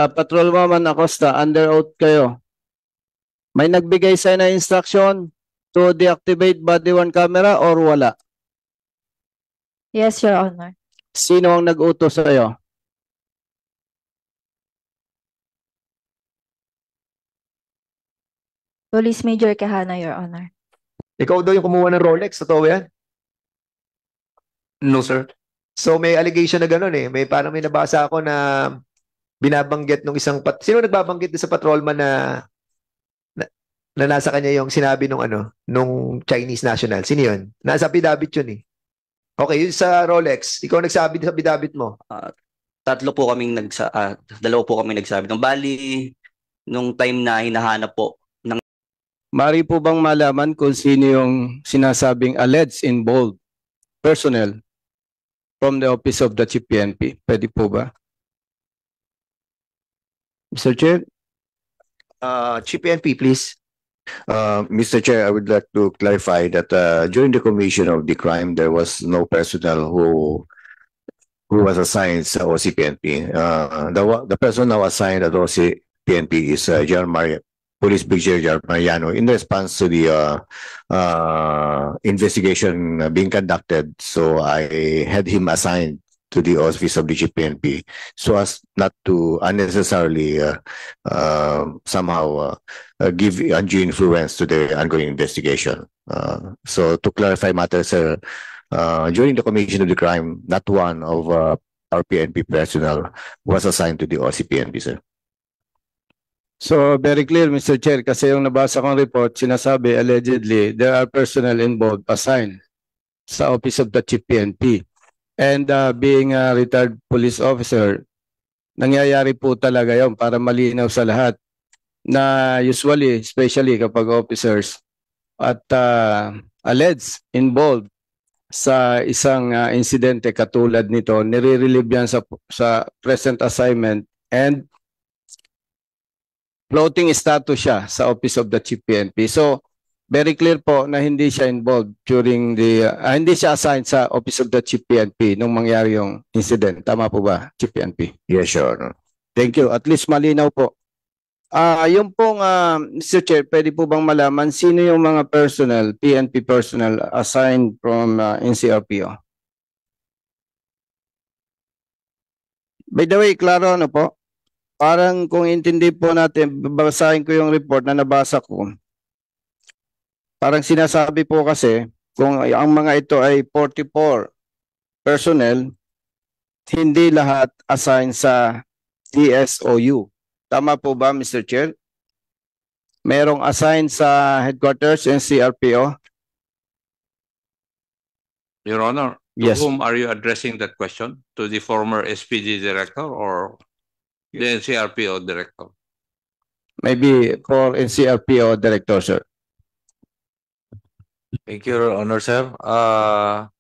Patrolman Acosta, under oath kayo. May nagbigay sa'yo na instruction to deactivate body worn camera or wala? Yes, Your Honor. Sino ang nag-utos sa'yo? Police Major Quijano, Your Honor. Ikaw daw yung kumuha ng Rolex, totoo yan? No, sir. So may allegation na gano'n eh. Parang may nabasa ako na binabanggit nung sino nagbabanggit sa patrolman na nasa kanya yung sinabi nung Chinese national? Sino yun? Nasa affidavit yun eh. Okay, yun sa Rolex. Ikaw nagsabi sa affidavit mo? Dalawa po kami nagsabi. Nung bali, nung time na hinahanap po. Mari po bang malaman kung sino yung sinasabing alleged in bold personnel from the office of the Chief PNP? Pwede po ba? Mr. Chair? Chief PNP, please. Mr. Chair, I would like to clarify that during the commission of the crime, there was no personnel who was assigned sa OCPNP. The person now assigned at OCPNP is Police Brigadier Mariano in response to the investigation being conducted. So I had him assigned to the office of the GPNP so as not to unnecessarily somehow give undue influence to the ongoing investigation. So to clarify matters, sir, during the commission of the crime, not one of our PNP personnel was assigned to the OCPNP, sir. So very clear, Mr. Chair, kasi yung nabasa kong report, sinasabi allegedly there are personnel involved assigned sa office of the Chief PNP. And being a retired police officer, nangyayari po talaga yun para malinaw sa lahat na usually, especially kapag officers at alleged involved sa isang insidente katulad nito, nire-relieve yan sa present assignment and floating status siya sa office of the Chief PNP. So, very clear po na hindi siya involved during hindi siya assigned sa office of the Chief PNP nung mangyari yung incident. Tama po ba, Chief PNP? Yes, Your Honor. Thank you. At least malinaw po. Yung pong, Mr. Chair, pwede po bang malaman sino yung mga personnel, PNP personnel assigned from NCRPO? By the way, klaro ano po? Parang kung intindi po natin, babasahin ko yung report na nabasa ko. Parang sinasabi po kasi, kung ang mga ito ay 44 personnel, hindi lahat assigned sa DSOU. Tama po ba, Mr. Chair? Merong assigned sa headquarters ng CRPO? Your Honor, to Yes. whom are you addressing that question? To the former SPD director or the NCRPO director? Maybe for NCRPO director, sir. Thank you, Your Honor, sir.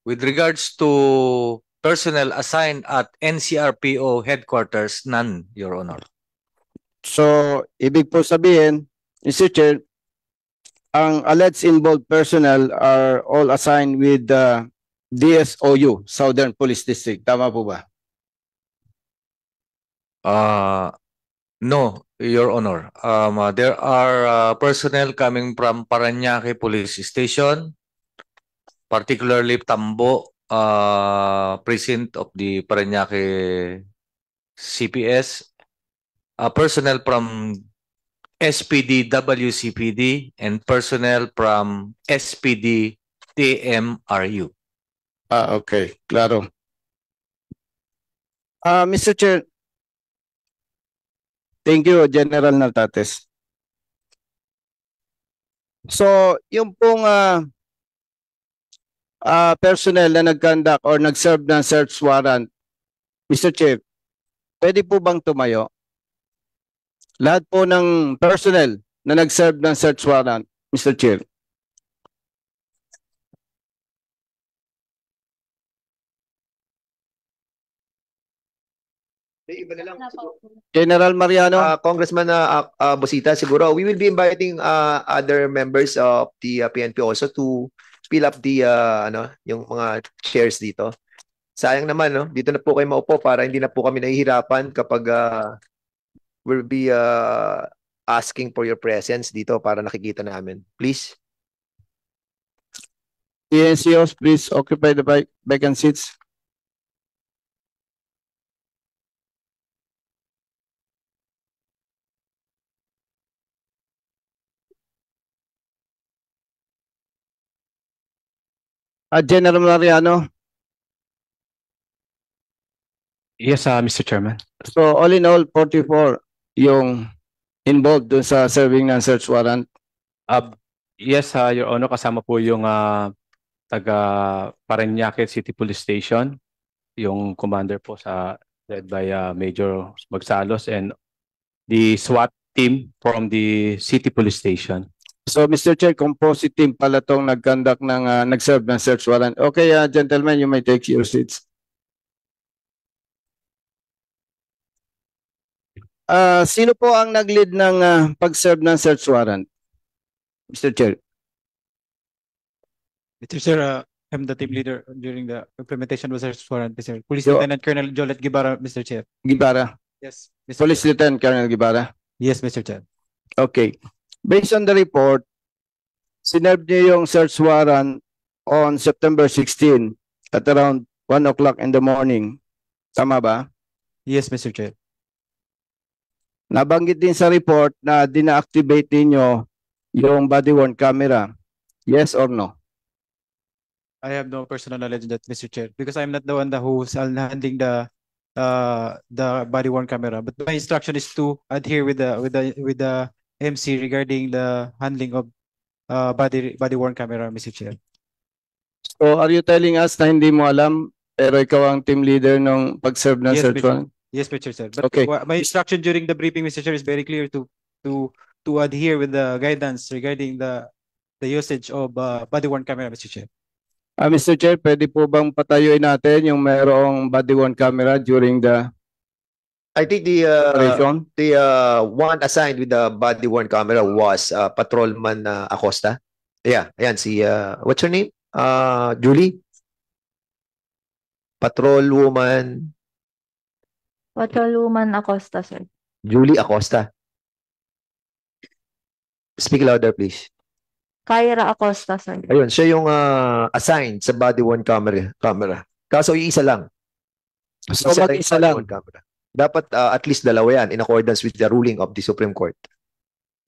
With regards to personnel assigned at NCRPO headquarters, none, Your Honor. So, ibig po sabihin, Mr. Chair, ang alleged involved personnel are all assigned with the DSOU, Southern Police District. Tama po ba? No, Your Honor. There are personnel coming from Parañaque Police Station, particularly Tambo precinct of the Parañaque CPS, personnel from SPD WCPD, and personnel from SPD TMRU. Okay, klaro. Mr. Chair, thank you, General Nartates. So, yung pong personnel na nag-conduct or nag-serve ng search warrant, Mr. Chair, pwede po bang tumayo? Lahat po ng personnel na nag-serve ng search warrant, Mr. Chair. Iba na lang. General Mariano? Congressman Bosita, siguro we will be inviting other members of the PNP also to fill up the yung mga chairs dito. Sayang naman, no? Dito na po kayo maupo para hindi na po kami nahihirapan kapag will be asking for your presence dito para nakikita namin. Please. PNCOs, please occupy the vacant seats. General Mariano. Yes, Mr. Chairman. So all in all, 44 yung involved dun sa serving ng search warrant. Yes, Your Honor, kasama po yung taga Parañaque City Police Station, yung commander po led by Major Magsalos, and the SWAT team from the City Police Station. So Mr. Chair, composite team pala tong nag-serve ng search warrant. Okay, gentlemen, you may take your seats. Sino po ang nag-lead ng pag-serve ng search warrant? Mr. Chair. Mr. Sir, I'm the team leader during the implementation of the search warrant, Mr. Police Yo- Lieutenant Colonel Jolet Guevara, Mr. Chair. Gibara. Yes, Mr. Police Chair. Lieutenant Colonel Gibara. Yes, Mr. Chair. Okay. Based on the report, sinerve niyo yung search warrant on September 16 at around 1 o'clock in the morning. Tama ba? Yes, Mr. Chair. Nabanggit din sa report na dina-activate ninyo yung body-worn camera. Yes or no? I have no personal knowledge of that, Mr. Chair, because I'm not the one who's handling the body worn camera. But my instruction is to adhere with the MC regarding the handling of body worn camera, Mr. Chair. So are you telling us na hindi mo alam pero ikaw ang team leader ng pag-serve ng Yes, search Mr. warrant? Yes, Mr. Chair. But Okay. my instruction during the briefing, Mr. Chair, is very clear to adhere with the guidance regarding the usage of body worn camera, Mr. Chair. Mr. Chair, pwede po bang patayuin natin yung mayroong body-worn camera during the I think operation? the one assigned with the body worn camera was Patrolman Acosta. Yeah, ayan si what's her name? Julie. Patrolwoman Patrolwoman Acosta, sir. Julie Acosta. Speak louder, please. Kyra Acosta, sir. Ayun, siya yung assigned sa body worn camera. Kaso iisa lang. So Isa mag-isa yung lang. body-worn camera. Dapat at least dalawa yan in accordance with the ruling of the Supreme Court.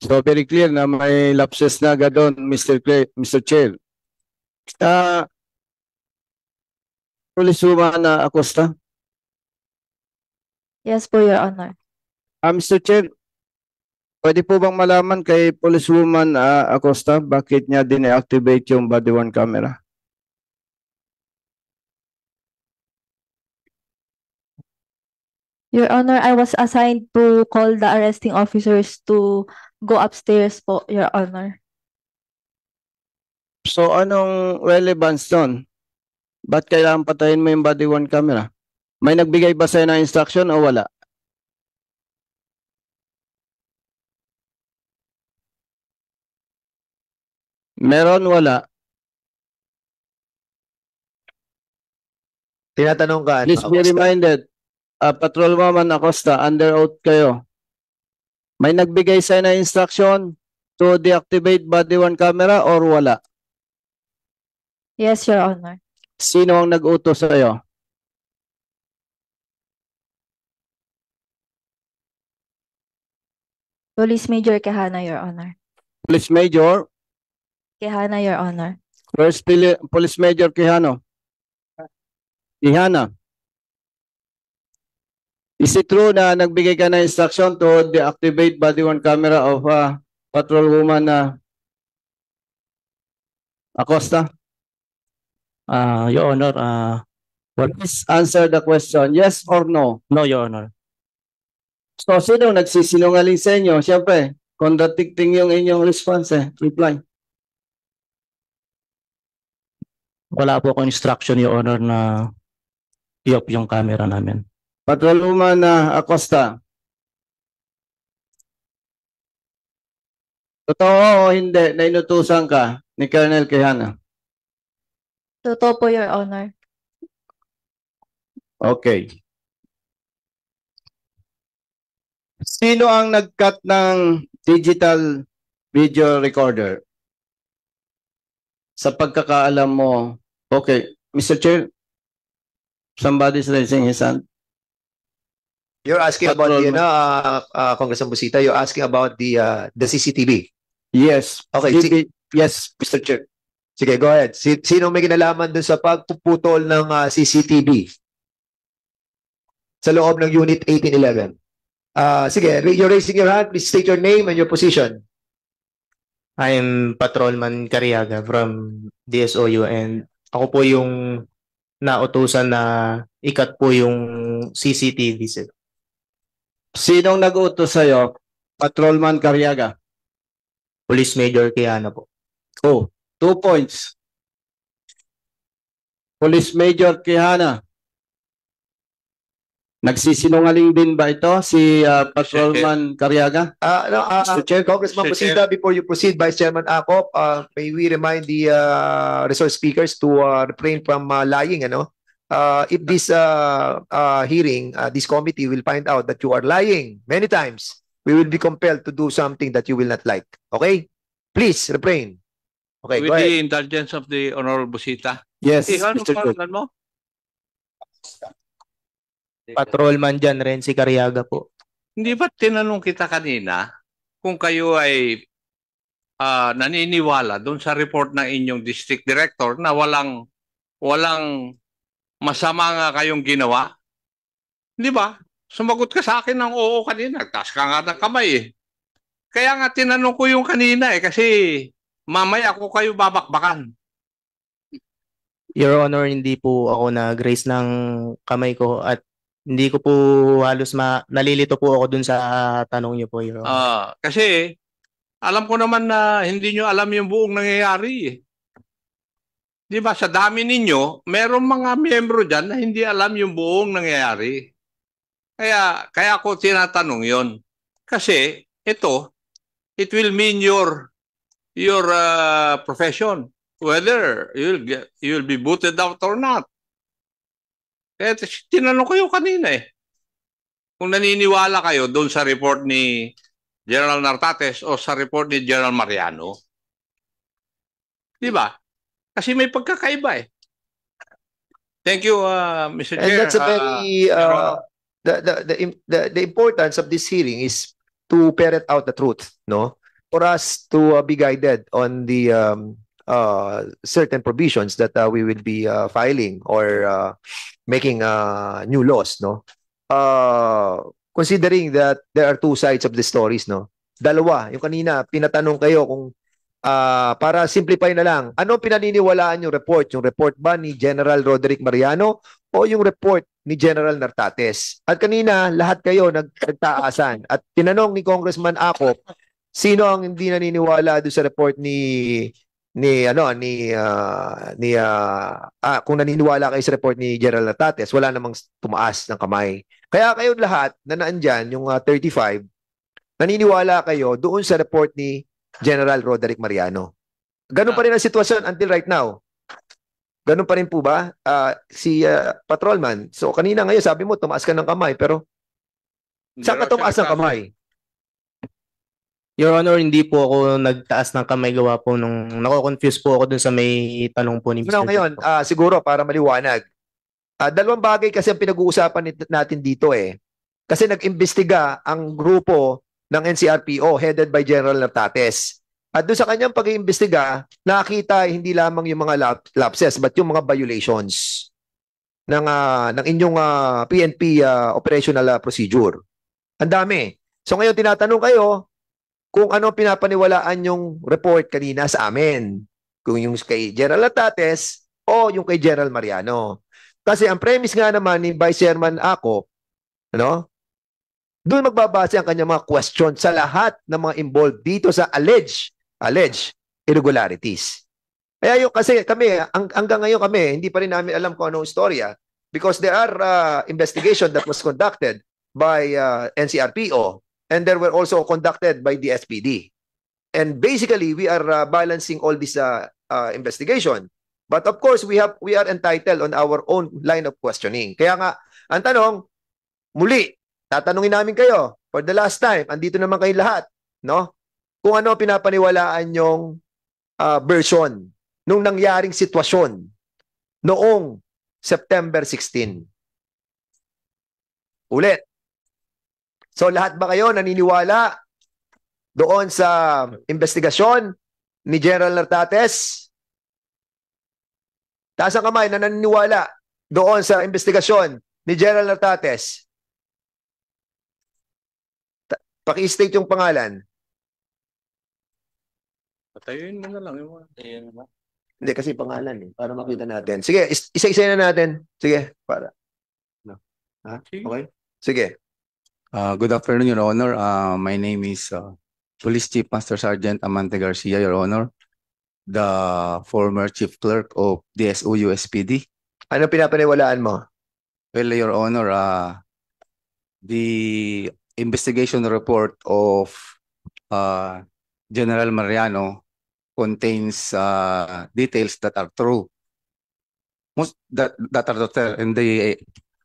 So very clear na may lapses na gadon, Mr. Chair. Policewoman Acosta. Yes po, Your Honor. Mr. Chair, pwede po bang malaman kay Policewoman Acosta bakit niya din-activate yung body-worn camera? Your Honor, I was assigned to call the arresting officers to go upstairs po, Your Honor. So anong relevance nun? Ba't kailangan patayin mo yung body-worn camera? May nagbigay ba sa'yo ng instruction o wala? Meron, wala. Tinatanong ka, ano, Please be Acosta? reminded, Patrolwoman Acosta, under oath kayo. May nagbigay sa'yo ng instruction to deactivate body-worn camera or wala? Yes, Your Honor. Sino ang nag-utos sa'yo? Police Major Quijano, Your Honor. Police Major, Quijano, Your Honor. First Police Major Quijano. Quijana. Is it true na nagbigay ka ng instruction to deactivate body-worn camera of Patrolwoman Acosta? Your Honor, Please answer the question, yes or no? no, Your Honor. So, sino nagsisinungaling sa inyo? Siyempre, contradicting yung inyong response reply. Wala po akong instruction, Your Honor, na i-off yung camera namin. Patrolwoman Acosta. Totoo o hindi na inutusan ka ni Colonel Quijana? Totoo po, Your Honor. Okay. Sino ang nag-cut ng digital video recorder? Sa pagkakaalam mo, okay, Mr. Chair, somebody's raising his hand. You're asking about the, Patrolman. Congressman Busita, you're asking about the CCTV. Yes. Okay, Yes, Mr. Chair. Sige, go ahead. Sino may kinalaman dun sa pagpuputol ng CCTV sa loob ng Unit 1811? Sige, you're raising your hand. Please state your name and your position. I'm Patrolman Cariaga from DSOU and ako po yung nautusan na ikat po yung CCTV, sir. Sinong nag-utos sa'yo? Patrolman Cariaga. Police Major Quijano po. Oh, 2 points. Police Major Quijana. Nagsisinungaling din ba ito si Patrolman Cariaga? Mr. Chair, Congressman Mr. Chair. Busita, before you proceed, Vice Chairman Acop, may we remind the resource speakers to refrain from lying, if this hearing, this committee will find out that you are lying many times, we will be compelled to do something that you will not like. Okay? Please, refrain. Okay, With go the ahead. indulgence of the Honorable Busita. Yes, Ano Mr. Chair. pangalan mo? Patrolman John Renzi Cariaga po. Hindi ba tinanong kita kanina kung kayo ay naniniwala doon sa report ng inyong district director na walang masama nga kayong ginawa? Di ba? Sumagot ka sa akin ng oo kanina. Taas ka nga ng kamay eh. Kaya nga tinanong ko yung kanina eh kasi mamaya ako kayo babakbakan. Your Honor, hindi po ako nag-raise ng kamay ko at hindi ko po halos nalilito po ako dun sa tanong niyo po, Your Honor. Kasi alam ko naman na hindi nyo alam yung buong nangyayari eh. Di ba sa dami ninyo, merong mga miyembro dyan na hindi alam yung buong nangyayari. Kaya ako tinatanong yon. Kasi ito, it will mean your profession, whether you'll be booted out or not. Kaya tinanong ko yung kanina eh. Kung naniniwala kayo doon sa report ni General Nartates o sa report ni General Mariano. Di ba? Kasi may pagkakaiba eh. Thank you, Mr. And Chair. that's a very the importance of this hearing is to ferret out the truth, no? For us to be guided on the certain provisions that we will be filing or making new laws, no? Considering that there are two sides of the stories, no? Dalawa, yung kanina pinatanong kayo kung para simplify na lang, ano pinaniniwalaan yung report? Yung report ba ni General Roderick Mariano o yung report ni General Nartates? At kanina lahat kayo nagtaasan at tinanong ni Congressman Acop, sino ang hindi naniniwala doon sa report kung naniniwala kayo sa report ni General Nartates, wala namang tumaas ng kamay. Kaya kayo lahat na naandyan, yung 35, naniniwala kayo doon sa report ni General Roderick Mariano. Ganun pa rin ang sitwasyon until right now. Ganun pa rin po ba? Si Patrolman, so kanina ngayon sabi mo tumaas ka ng kamay, pero saan ka tumaas ng kamay? Your Honor, hindi po ako nagtaas ng kamay, gawa po nung nako-confuse po ako dun sa may tanong po ni Mr. Ngayon, siguro para maliwanag. Dalawang bagay kasi ang pinag-uusapan natin dito eh. Kasi nag-imbestiga ang grupo ng NCRPO headed by General Nartates. At doon sa kanyang pag-iimbestiga, nakita hindi lamang yung mga lapses but yung mga violations ng inyong PNP operational procedure. Ang dami. So ngayon tinatanong kayo kung ano pinapaniwalaan yung report kanina sa amin. Kung yung kay General Nartates o yung kay General Mariano. Kasi ang premise nga naman ni Vice Chairman Acop, doon magbabase ang kanyang mga question sa lahat ng mga involved dito sa alleged irregularities. Kaya yung kasi kami, hanggang ngayon kami, hindi pa rin namin alam kung anong istorya because there are investigation that was conducted by NCRPO and there were also conducted by the SPD. And basically, we are balancing all this investigation. But of course, we are entitled on our own line of questioning. Kaya nga, ang tanong, muli, tatanungin namin kayo, for the last time, andito naman kayo lahat, no? Kung ano pinapaniwalaan yung version nung nangyaring sitwasyon noong September 16. Ulit. So lahat ba kayo naniniwala doon sa investigasyon ni General Nartates? Taas ang kamay na naniniwala doon sa investigasyon ni General Nartates. Paki-state yung pangalan. Patayuin mo na lang. Hindi kasi pangalan para makita natin. Sige, isa-isa na natin. Sige, para. No. Ha? Okay? Sige. Good afternoon, Your Honor. My name is Police Chief Master Sergeant Amante Garcia, Your Honor, the former Chief Clerk of DSOU SPD. Ano pinapaniwalaan mo? Well, Your Honor, the investigation report of General Mariano contains details that are true. Most that are true, and the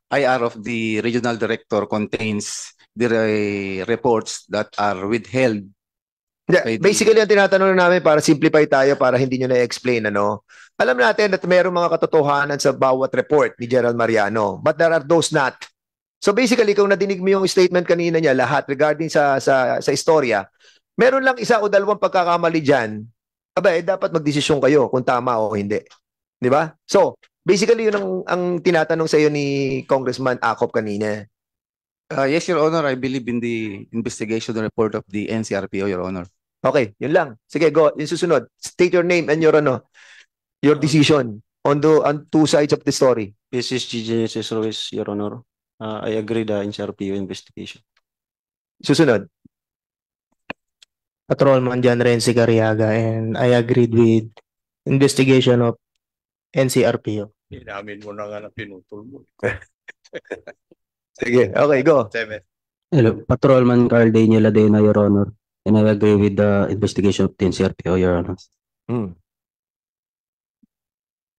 IR of the regional director contains the reports that are withheld. Yeah, basically, ang tinatanong namin para simplify tayo para hindi nyo na-explain, ano? Alam natin at mayroong mga katotohanan sa bawat report ni General Mariano, but there are those not. So basically, kung nadinig mo yung statement kanina niya, lahat regarding sa istorya, meron lang isa o dalawang pagkakamali dyan, dapat magdesisyon kayo kung tama o hindi. Di ba? So, basically, yun ang tinatanong sa iyo ni Congressman Acop kanina. Yes, Your Honor, I believe in the investigation report of the NCRPO, Your Honor. Okay, yun lang. Sige, go. Yung susunod. State your name and your decision on two sides of the story. This is GJSS Ruiz, Your Honor. I agree the NCRPO investigation. Susunod. Patrolman John Renzi Cariaga, and I agreed with investigation of NCRPO. Inamin mo na nga na pinutol mo. Sige, okay, go. Hello, Patrolman Carl Daniel Adena, Your Honor, and I agree with the investigation of the NCRPO, Your Honor.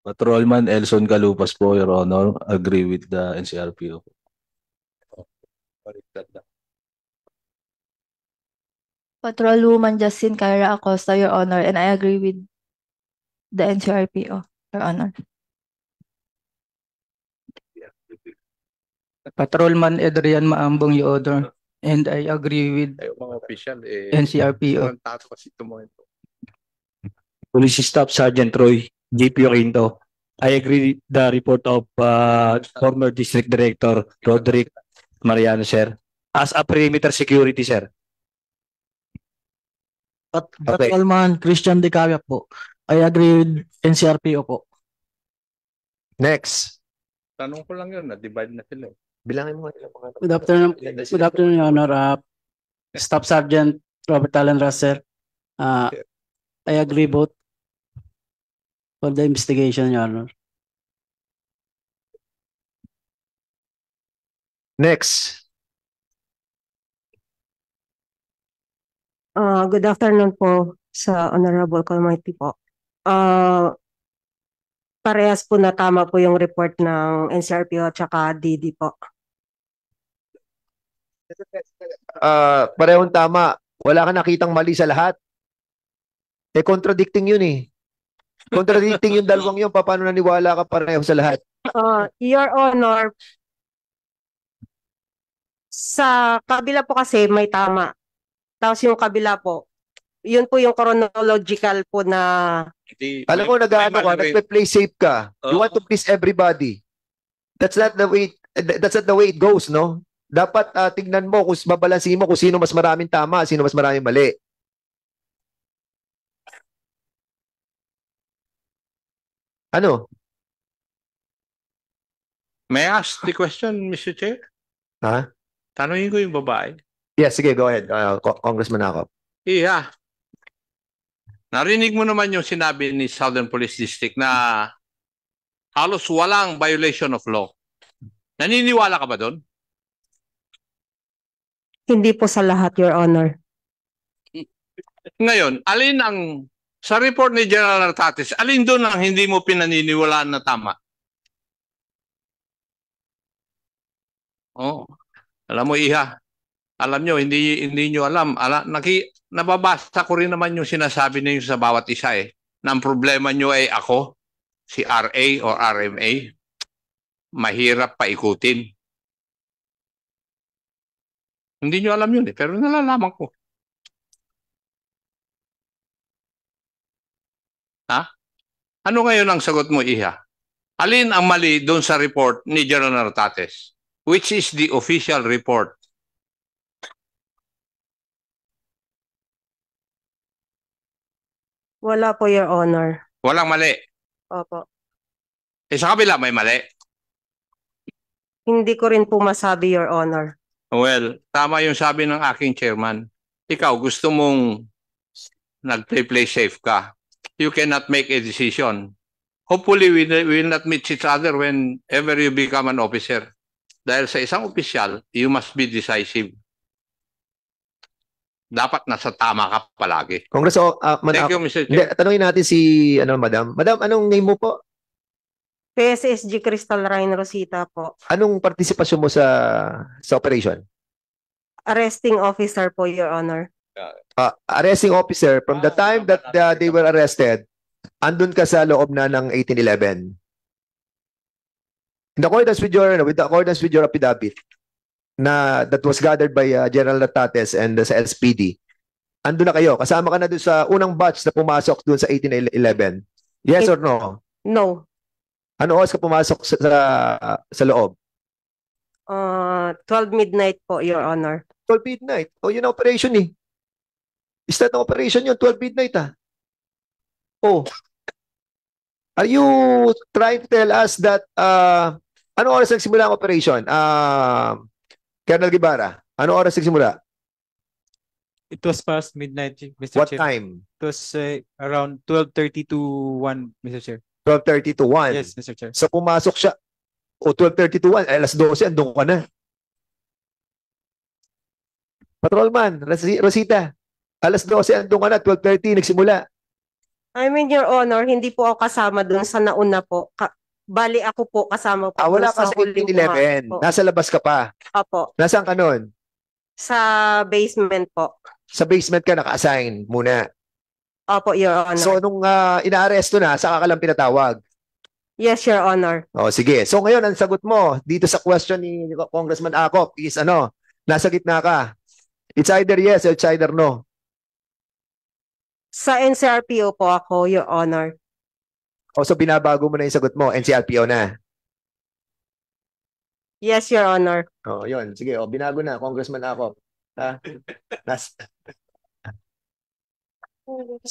Patrolman Elson Calupas po, Your Honor, agree with the NCRPO. Patrolwoman Justin Kyra Acosta, Your Honor, and I agree with the NCRPO, Your Honor. Patrolman Adrian Maambong, Your Honor, and I agree with mga official NCRPO. Police Staff Sergeant Roy GPO Quinto. I agree with the report of former District Director Roderick Mariano, sir, as a perimeter security, sir. Patrolman Christian De Cavia po. I agree with NCRPO po. Next. Tanong ko lang yun, na-divide na sila. Bilangin mo nga ilang mga. Good afternoon, Your Honor. Staff Sergeant Robert Alan Russell. I agree both for the investigation, Your Honor. Next. Good afternoon po sa Honorable Committee po. Parehas po na tama po yung report ng NCRPO at saka DD po. Parehong tama. Wala ka nakitang mali sa lahat. Contradicting yun eh. Contradicting yung dalawang yun. Paano naniwala ka pareho sa lahat? Your Honor, sa kabila po kasi may tama. Tapos yung kabila po, yun po yung chronological po na... Alam mo, nag-ano ka, nagpe-play safe ka. You want to please everybody. That's not the way it goes, no? Dapat tignan mo, kung babalansin mo kung sino mas maraming tama, sino mas maraming mali. Ano? May I ask the question, Mr. Chair? Ha? Tanungin ko yung babae. Yes, sige, go ahead. Congressman Acop. Iya. Narinig mo naman yung sinabi ni Southern Police District na halos walang violation of law. Naniniwala ka ba doon? Hindi po sa lahat, Your Honor. Ngayon, alin ang sa report ni General Nartates, alin doon ang hindi mo pinaniniwalaan na tama? Oh, alam mo, Iha, Alam nyo, hindi nyo alam. Nababasa ko rin naman yung sinasabi ninyo sa bawat isa eh. Na ang problema nyo ay ako, si RA o RMA. Mahirap paikutin. Hindi nyo alam yun eh, pero nalalaman ko. Ha? Ano ngayon ang sagot mo, Iha? Alin ang mali doon sa report ni General Nartates? Which is the official report? Wala po, Your Honor. Walang mali. Opo. Sa kabila may mali. Hindi ko rin po masabi, Your Honor. Well, tama yung sabi ng aking chairman. Ikaw, gusto mong nag-play safe ka. You cannot make a decision. Hopefully, we will not meet each other whenever you become an officer. Dahil sa isang opisyal, you must be decisive. Dapat nasa tama ka palagi. Congress, Thank you, Mr. Hindi, Chair. tanungin natin si, Madam. Madam, anong name mo po? PSSG Crystal Ryan Rosita po. Anong partisipasyon mo sa operation? Arresting officer po, Your Honor. Arresting officer, from the time that they were arrested, andun ka sa loob na ng 1811. In accordance with your affidavit, na that was gathered by General Nartates and sa SPD, andun na kayo. Kasama ka na doon sa unang batch na pumasok doon sa 1811. Yes or no? No. Ano oras ka pumasok sa loob? 12 midnight po, Your Honor. 12 midnight. O, yun ang operation eh. Start ng operation yun, 12 midnight ah. Oh. Are you trying to tell us that ano oras nagsimula ang operation? Colonel Guevara, ano oras nagsimula? It was past midnight, Mr. What Chair. time? It was around 12:30 to 1, Mr. Chair. 12:30 to 1. Yes, Mr. Chair. So pumasok siya, o 12:30 to 1, alas 12, andun ka na. Patrolman, Rosita, alas 12, andun ka na, 12:30, nagsimula. I mean, Your Honor, hindi po ako kasama dun sa nauna po. Bali ako po kasama po. Wala dun ka sa huling 1811. pumasok po. Nasa labas ka pa. Opo. Nasaan ka nun? Sa basement po. Sa basement ka, naka-assign muna. Opo, Your Honor. So, nung inaaresto na, saka ka lang pinatawag. Yes, Your Honor. O, sige. So, ngayon, ang sagot mo dito sa question ni Congressman Acop is nasa gitna ka. It's either yes or it's either no. Sa NCRPO po ako, Your Honor. O, so binabago mo na yung sagot mo, NCRPO na. Yes, Your Honor. O, yun. Sige, binago na, Congressman Acop. Ha?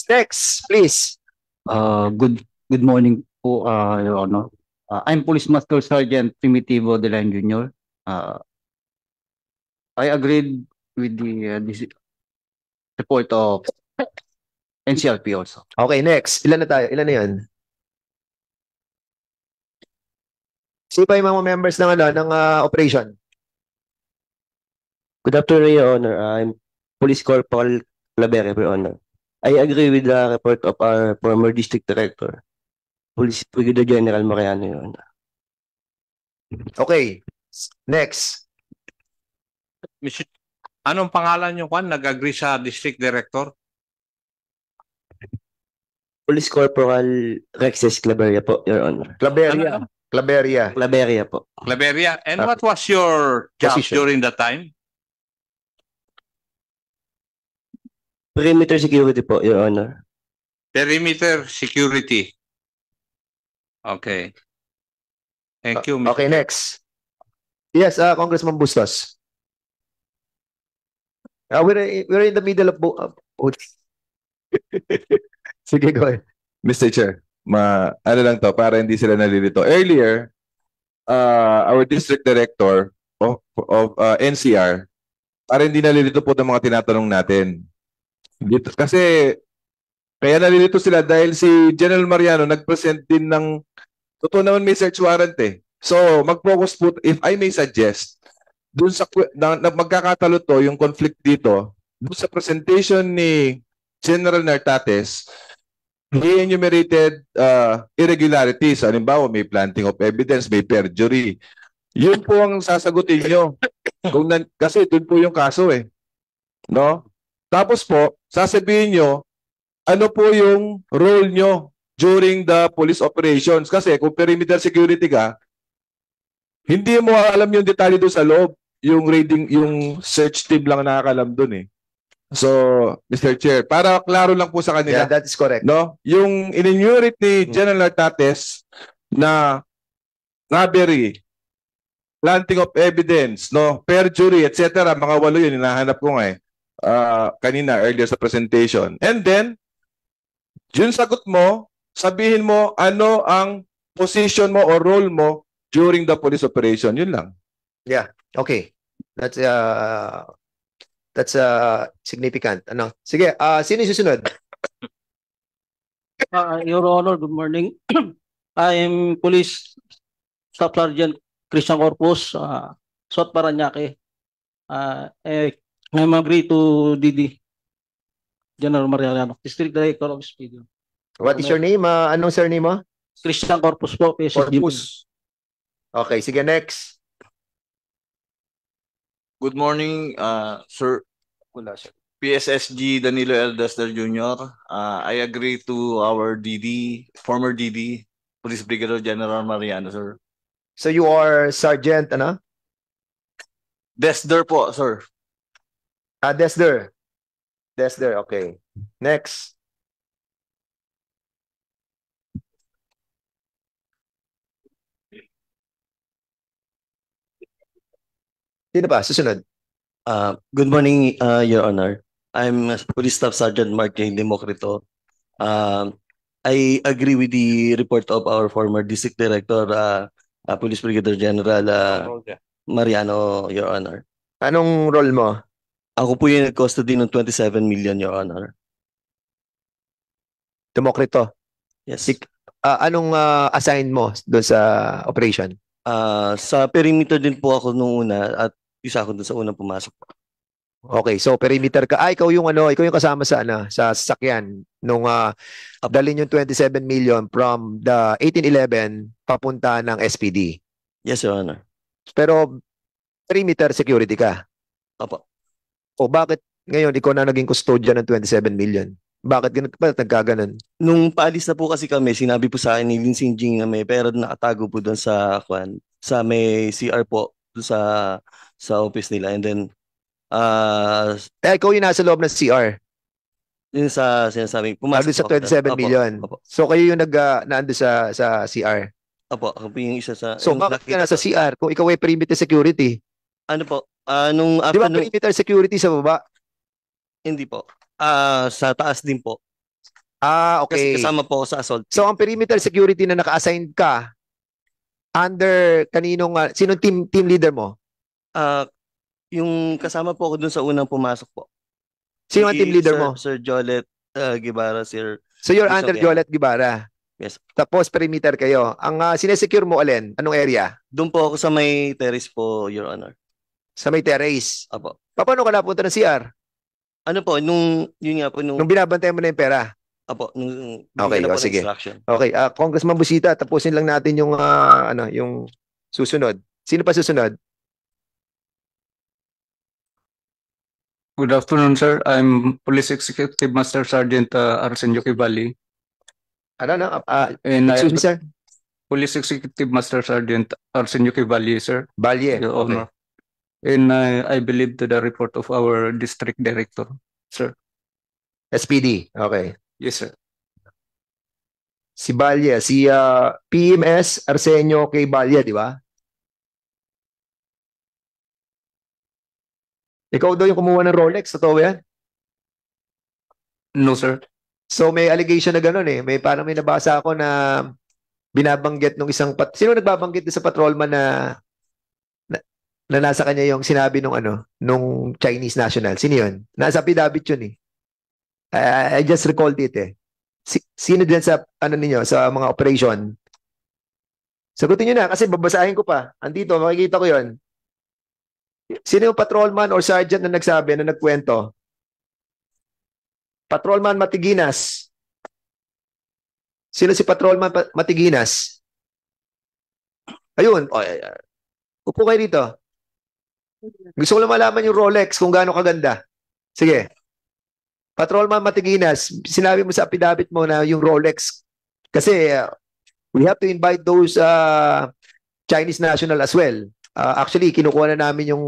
Next, please. Good morning po, Your Honor. I'm Police Master Sergeant Primitivo De Leon Jr. I agreed with this report of NCRP also. Okay, next. Ilan na tayo? Ilan na yun? Sino pa yung mga members ng operation? Good afternoon, Your Honor. I'm Police Corporal Claveria, Your Honor. I agree with the report of our former District Director, Police Brigadier General Mariano, Your Honor. Okay. Next. Anong pangalan nyo, Juan? Nag-agree sa District Director? Police Corporal Rexes Claveria po, Your Honor. Claveria. Claveria. Claveria po. Claveria. And what was your job Position. during that time? Perimeter security po, Your Honor. Perimeter security. Okay. Thank you, Mr. Okay, next. Yes, Congressman Bustos. We're in the middle of Sige, go ahead. Mr. Chair, ano lang to, para hindi sila nalilito. Earlier, our district director of NCR, para hindi nalilito po ng mga tinatanong natin. Dito, kasi, kaya nalilito sila dahil si General Mariano nag-present din ng, totoo naman may search warrant eh. So, mag-focus po, if I may suggest, dun sa, magkakatalo to, yung conflict dito, dun sa presentation ni General Nartates, he enumerated irregularities. Halimbawa, may planting of evidence, may perjury. Yun po ang sasagutin nyo. Kasi doon po yung kaso eh. No? Tapos po, sasabihin nyo, ano po yung role nyo during the police operations? Kasi kung perimeter security ka, hindi mo alam yung detalye doon sa loob. Yung raiding, yung search team lang nakakalam doon eh. So, Mr. Chair, para klaro lang po sa kanila. Yeah, that is correct. No? Yung in-enumerate ni General Tates na robbery, planting of evidence, no, perjury, etc. Mga 8 yun, hinahanap ko nga eh. Kanina, earlier sa presentation. And then, yun sagot mo, sabihin mo ano ang position mo or role mo during the police operation. Yun lang. Yeah, okay. That's significant. Ano? Sige, sino yung susunod? Your Honor, good morning. I am Police Staff Sergeant Christian Corpus, South Parañaque. I'm agree to DD General Mariano, District Director of SPD. What is your name? Anong surname mo? Christian Corpus po, PSSG. Corpus. Okay, sige, next. Good morning, sir. PSSG Danilo L. Dester Jr. I agree to our DD, former DD, Police Brigadier General Mariano, sir. So you are Sergeant, ano? Dester po, sir. Dester. Dester, okay. Next. Sino pa? Susunod. Good morning, Your Honor. I'm Police Staff Sergeant Mark J. Democrito. I agree with the report of our former District Director, Police Brigadier General Mariano, Your Honor. Anong role mo? Ako po yung nag-custody ng 27 million, Your Honor. Democrito? Yes. Anong assign mo doon sa operation? Sa perimeter din po ako nung una at isa ako doon sa unang pumasok. Okay, so perimeter ka. Ikaw yung ikaw yung kasama sa sa sasakyan nung dalhin yung 27 million from the 1811 papunta ng SPD. Yes, Your Honor. Pero perimeter security ka. Opo. O bakit ngayon ikaw na naging custodian ng 27 million? Bakit nagkaganon? Nung paalis na po kasi kami, sinabi po sa akin ni Linsing Jing na may pera nakatago po doon sa may CR po doon sa office nila, and then ikaw yung nasa loob ng CR. Yun sa sinasabi, pumasok sa 27 million. Opo. So kayo yung naando sa CR. Opo, ako po yung isa sa... So bakit ka nasa CR kung ikaw ay perimeter security? Ano po? Nung di ba perimeter security sa baba? Hindi po. Sa taas din po. Okay. Kasi kasama po ako sa assault. So ang perimeter security na naka-assign ka under kaninong sinong team leader mo? Yung kasama po ako dun sa unang pumasok po. Sino ang team leader mo? Sir Jolet Guevara, sir. So you're under Jolet Guevara? Yes. Tapos perimeter kayo. Ang sinesecure mo alin? Anong area? Doon po ako sa may terrace po, Your Honor. Sa may terrace? Apo. Paano ka napunta ng CR? Ano po, nung binabantay mo na yung pera? Apo, nung okay, na po sige. instruction. Okay, Congressman Busita, tapusin lang natin yung yung susunod. Sino pa susunod? Good afternoon, sir. I'm Police Executive Master Sergeant Arsenio Kibali. Excuse me, sir? Police Executive Master Sergeant Arsenio Kibali, sir. Balye, Your okay. Honor. And I believe to the report of our District Director, sir. SPD, okay. Yes, sir. Si Balye, si PMS Arsenio K. Balye, di ba? Ikaw daw yung kumuha ng Rolex, totoo yan? No, sir. So may allegation na gano'n eh. Parang may nabasa ako na binabanggit nung isang sino nagbabanggit sa patrolman na nasa kanya yung sinabi nung nung Chinese national? Sino yun? Nasa affidavit yun eh. I just recalled it eh. Sino din sa ninyo sa mga operation? Sagutin nyo na kasi babasahin ko pa. Andito, makikita ko yun. Sino yung patrolman or sergeant na nagsabi, na nagkwento? Patrolman Matiginas. Sino si Patrolman Matiginas? Ayun. Upo kayo dito. Gusto ko lang malaman yung Rolex kung gaano kaganda. Sige. Patrolman Matiginas, sinabi mo sa affidavit mo na yung Rolex kasi we have to invite those Chinese national as well. Actually, kinukuha na namin yung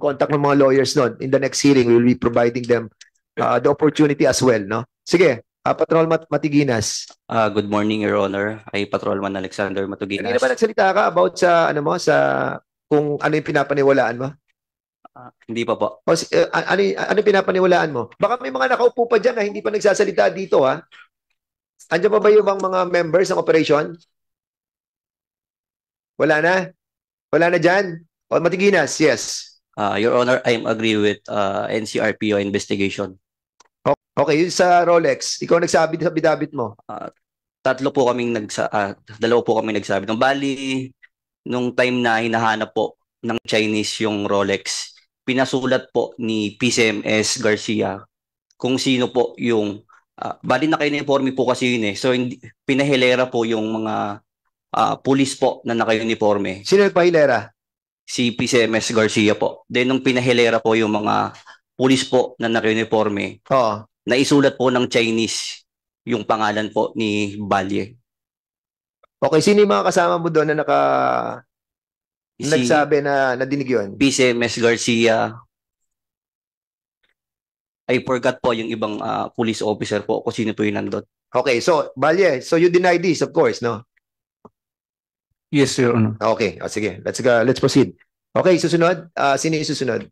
contact ng mga lawyers noon. In the next hearing, we will be providing them the opportunity as well, no? Sige, Patrolman Matiginas. Good morning, Your Honor. Ay Patrolman Alexander Matuginas. Hindi na ba nagsalita ka about sa ano mo sa kung ano yung pinapaniwalaan mo? Hindi pa po. O, ano yung pinapaniwalaan mo? Baka may mga nakaupo pa dyan na hindi pa nagsasalita dito, ha? Andiyan pa ba yung mga members ng operation? Wala na? Wala na dyan? O, Matiginas, yes. Your Honor, I agree with NCRPO investigation. Okay, yun sa Rolex, ikaw nagsabi sa bidabit mo. Dalawa po kami nagsabi. Nung time na hinahanap po ng Chinese yung Rolex, pinasulat po ni PCMS Garcia kung sino po yung bali naka-uniforme po kasi yun eh. So pinahilera po yung mga pulis po na naka-uniforme. Sino nagpahilera? Si PCMS Garcia po. Then nung pinahilera po yung mga pulis po na naka-uniforme, naisulat po ng Chinese yung pangalan po ni Balye. Okay, sino yung mga kasama mo doon na nagsabi na nadinig yun? PCMS Garcia. I forgot po yung ibang police officer po kung sino po yung nandun. Okay, so Balye, so you deny this, of course, no? Yes, Your Honor. Okay, sige. Let's proceed. Okay, susunod. Sino yung susunod?